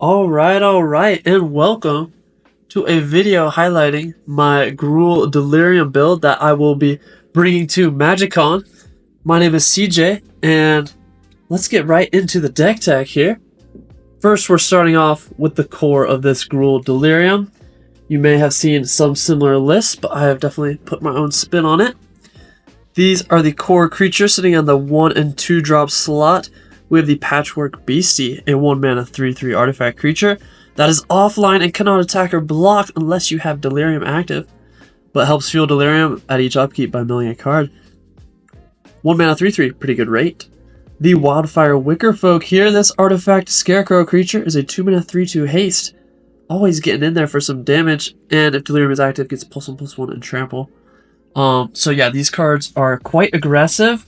Alright, and welcome to a video highlighting my Gruul Delirium build that I will be bringing to MagicCon. My name is CJ, and let's get right into the deck tech here. First, we're starting off with the core of this Gruul Delirium. You may have seen some similar lists, but I have definitely put my own spin on it. These are the core creatures sitting on the 1 and 2 drop slot. We have the Patchwork Beastie, a 1-mana 3/3 artifact creature that is offline and cannot attack or block unless you have Delirium active, but helps fuel Delirium at each upkeep by milling a card. 1-mana 3/3, pretty good rate. The Wildfire Wickerfolk here, this artifact scarecrow creature is a 2-mana 3/2 haste, always getting in there for some damage, and if Delirium is active, gets +1/+1 and trample. So yeah, these cards are quite aggressive.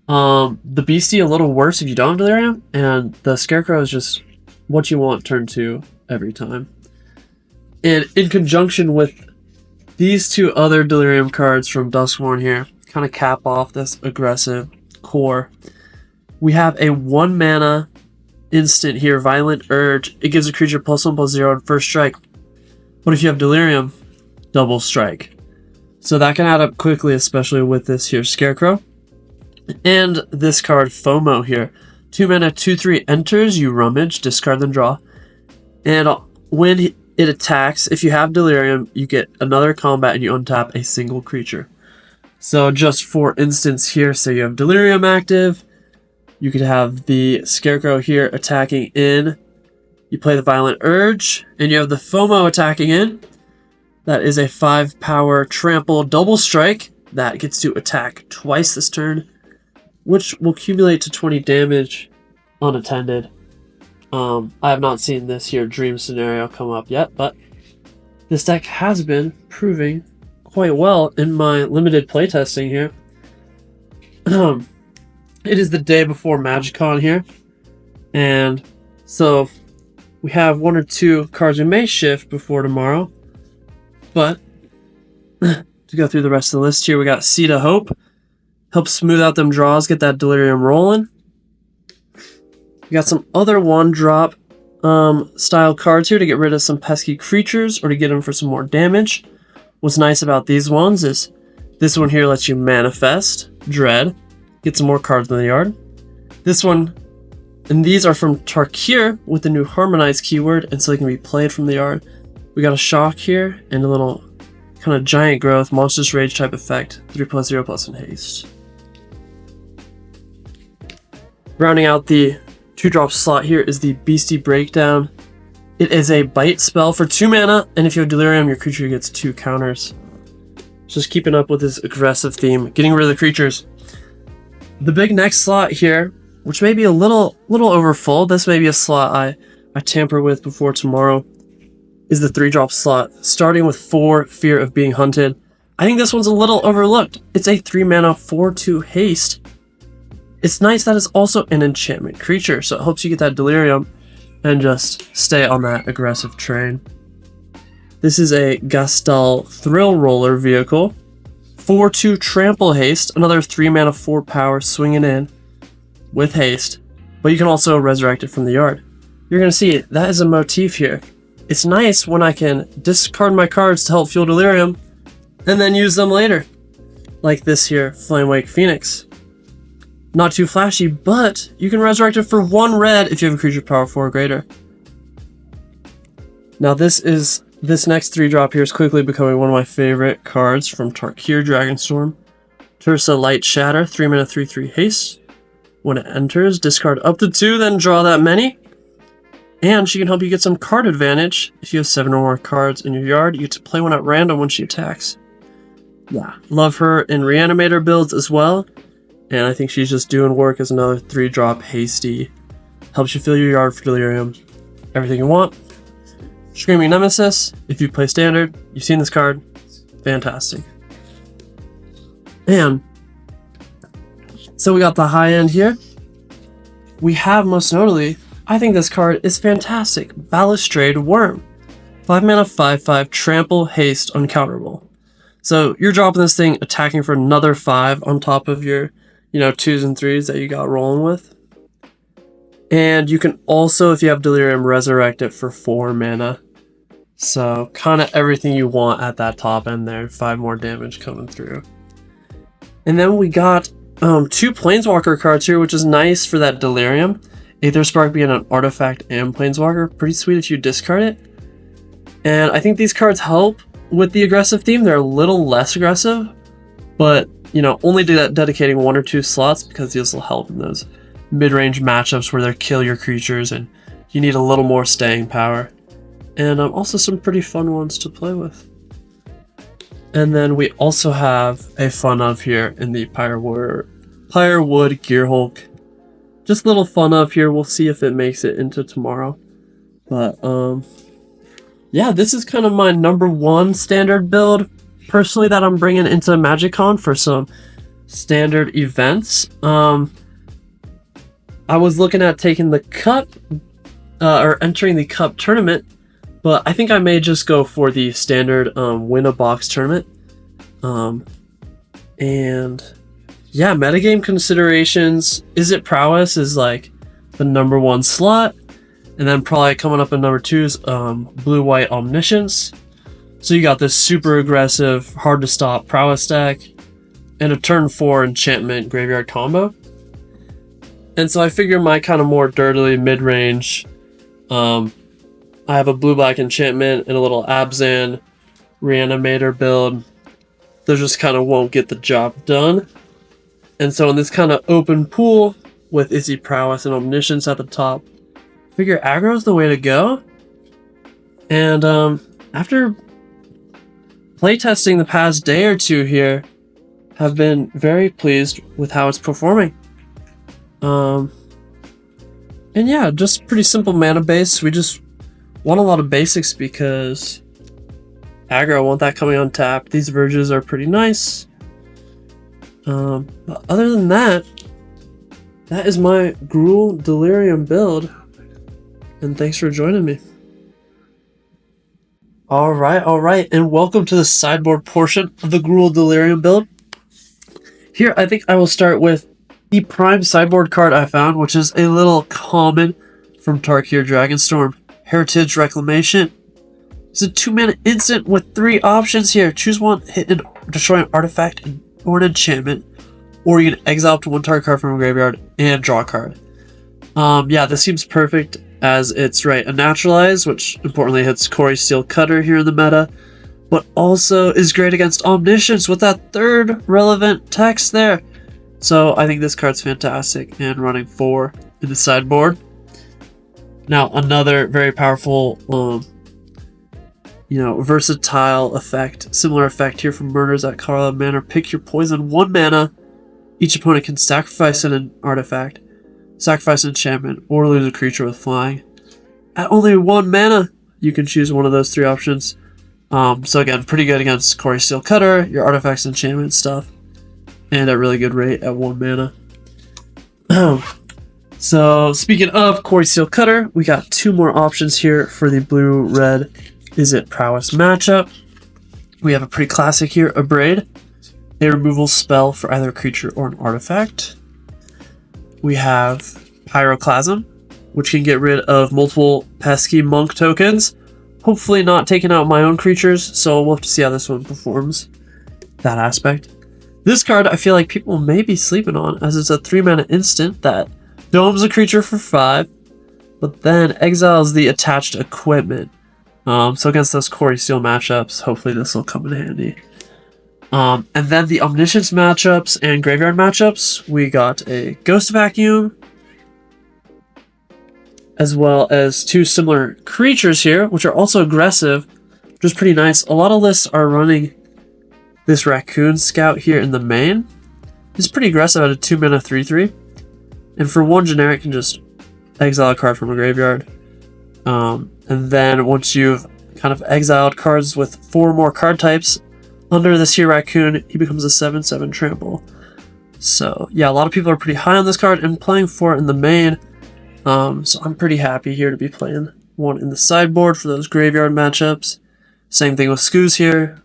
The Beastie a little worse if you don't have Delirium, and the Scarecrow is just what you want turn 2 every time. And in conjunction with these two other Delirium cards from Duskmourn here, kind of cap off this aggressive core. We have a 1-mana instant here, Violent Urge. It gives a creature +1/+0 on first strike, but if you have Delirium, double strike. So that can add up quickly, especially with this here Scarecrow. And this card, FOMO here. 2-mana 2/3 enters, you rummage, discard, then draw. And when it attacks, if you have Delirium, you get another combat and you untap a single creature. So just for instance here, say you have Delirium active, you could have the Scarecrow here attacking in. You play the Violent Urge, and you have the FOMO attacking in. That is a 5-power trample double strike that gets to attack twice this turn, which will accumulate to 20 damage unattended. I have not seen this here dream scenario come up yet, but this deck has been proving quite well in my limited playtesting here. It is the day before MagicCon here, and so we have 1 or 2 cards we may shift before tomorrow, but to go through the rest of the list here, we got Seed of Hope. Helps smooth out them draws, get that Delirium rolling. We got some other 1-drop style cards here to get rid of some pesky creatures or to get them for some more damage. What's nice about these ones is this one here lets you manifest, dread, get some more cards in the yard. This one, and these are from Tarkir with the new Harmonize keyword, and so they can be played from the yard. We got a shock here and a little kind of giant growth, monstrous rage type effect, 3+0+ in haste. Rounding out the 2-drop slot here is the Beastie Breakdown. It is a bite spell for 2 mana, and if you have Delirium, your creature gets 2 counters. Just keeping up with this aggressive theme, getting rid of the creatures. The big next slot here, which may be a little over full, this may be a slot I tamper with before tomorrow, is the 3-drop slot, starting with 4 Fear of Being Hunted. I think this one's a little overlooked. It's a 3-mana 4/2 haste. It's nice that it's also an enchantment creature, so it helps you get that Delirium and just stay on that aggressive train. This is a Gastal Thrill Roller vehicle. 4/2 trample haste, another 3-mana 4-power swinging in with haste, but you can also resurrect it from the yard. You're going to see that is a motif here. It's nice when I can discard my cards to help fuel Delirium and then use them later. Like this here, Flamewake Pheonix. Not too flashy, but you can resurrect it for 1 red if you have a creature power 4 or greater. Now this next 3-drop here is quickly becoming one of my favorite cards from Tarkir Dragonstorm. Tersa Lightshatter, 3-mana 3/3 haste. When it enters, discard up to 2, then draw that many. And she can help you get some card advantage. If you have 7 or more cards in your yard, you get to play one at random when she attacks. Yeah, love her in Reanimator builds as well. And I think she's just doing work as another 3-drop hasty. Helps you fill your yard for Delirium. Everything you want. Screaming Nemesis, if you play Standard, you've seen this card. Fantastic. And so we got the high end here. We have, most notably, I think this card is fantastic. Balustrade Worm. 5-mana 5/5 trample haste uncounterable. So you're dropping this thing, attacking for another 5 on top of your 2s and 3s that you got rolling with. And you can also, if you have Delirium, resurrect it for 4 mana. So kind of everything you want at that top end there. 5 more damage coming through. And then we got 2 Planeswalker cards here, which is nice for that Delirium. Aetherspark being an artifact and Planeswalker. Pretty sweet if you discard it. And I think these cards help with the aggressive theme. They're a little less aggressive, but you know, only dedicating 1 or 2 slots because these will help in those mid-range matchups where they kill your creatures and you need a little more staying power. And also some pretty fun ones to play with. And then we also have a fun of here in the Pyrewood Gearhulk. Just a little fun of here. We'll see if it makes it into tomorrow. But yeah, this is kind of my #1 standard build personally that I'm bringing into MagicCon for some standard events. I was looking at taking the cup or entering the cup tournament, but I think I may just go for the standard win a box tournament. And yeah, metagame considerations, Izzet Prowess is like the #1 slot, and then probably coming up in #2 is blue-white Omniscience. So you got this super aggressive, hard to stop Prowess deck, and a turn 4 enchantment graveyard combo. And so I figure my kind of more dirtily mid-range, I have a blue-black enchantment and a little Abzan Reanimator build. They just kind of won't get the job done. And so in this kind of open pool with Izzet Prowess and Omniscience at the top, I figure aggro is the way to go. And after playtesting the past day or 2 here, have been very pleased with how it's performing. And yeah, just pretty simple mana base. We just want a lot of basics because aggro, I want that coming on tap. These Verges are pretty nice. But other than that, that is my Gruul Delirium build. And thanks for joining me. Alright, and welcome to the sideboard portion of the Gruul Delirium build. Here, I think I will start with the prime sideboard card I found, which is a little common from Tarkir Dragonstorm, Heritage Reclamation. It's a 2-mana instant with 3 options here. Choose one, hit and destroy an artifact or an enchantment, or you can exile up to 1 target card from a graveyard and draw a card. Yeah, this seems perfect as it's a naturalize, which importantly hits Kori Steelcutter here in the meta, but also is great against Omniscience with that 3rd relevant text there. So I think this card's fantastic and running 4 in the sideboard. Now another very powerful, versatile effect, similar effect here from Murders at Carla Manor. Pick your poison 1 mana. Each opponent can sacrifice an artifact, sacrifice an enchantment, or lose a creature with flying. At only 1 mana, you can choose one of those 3 options. So again, pretty good against Kori Steelcutter, your artifacts, enchantment stuff, and at really good rate at 1 mana. So speaking of Kori Steelcutter, we got 2 more options here for the blue-red Izzet Prowess matchup. We have a pretty classic here, Abrade, a removal spell for either a creature or an artifact. We have Pyroclasm, which can get rid of multiple pesky monk tokens. Hopefully not taking out my own creatures, so we'll have to see how this one performs, that aspect. This card I feel like people may be sleeping on, as it's a 3-mana instant that domes a creature for 5, but then exiles the attached equipment. So against those Kori Steel matchups, hopefully this will come in handy. And then the Omniscience matchups and Graveyard matchups, we got a Ghost Vacuum, as well as 2 similar creatures here, which are also aggressive, which is pretty nice. A lot of lists are running this Raccoon Scout here in the main. It's pretty aggressive at a 2-mana 3/3. And for 1 generic, you can just exile a card from a graveyard. And then once you've kind of exiled cards with 4 more card types, under this here Raccoon, he becomes a 7/7 trample. So yeah, a lot of people are pretty high on this card and playing for it in the main. So I'm pretty happy here to be playing one in the sideboard for those graveyard matchups. Same thing with Skoos here.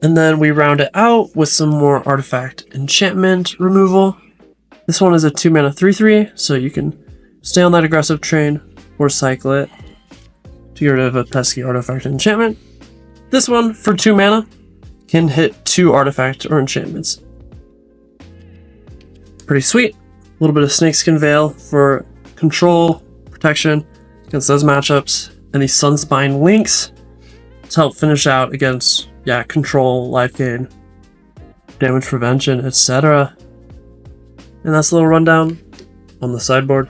And then we round it out with some more artifact enchantment removal. This one is a 2-mana 3/3, so you can stay on that aggressive train or cycle it to get rid of a pesky artifact or enchantment. This one, for 2 mana, can hit 2 artifacts or enchantments. Pretty sweet. A little bit of Snakeskin Veil for control, protection against those matchups, and these Sunspine Links to help finish out against, control, life gain, damage prevention, etc. And that's a little rundown on the sideboard.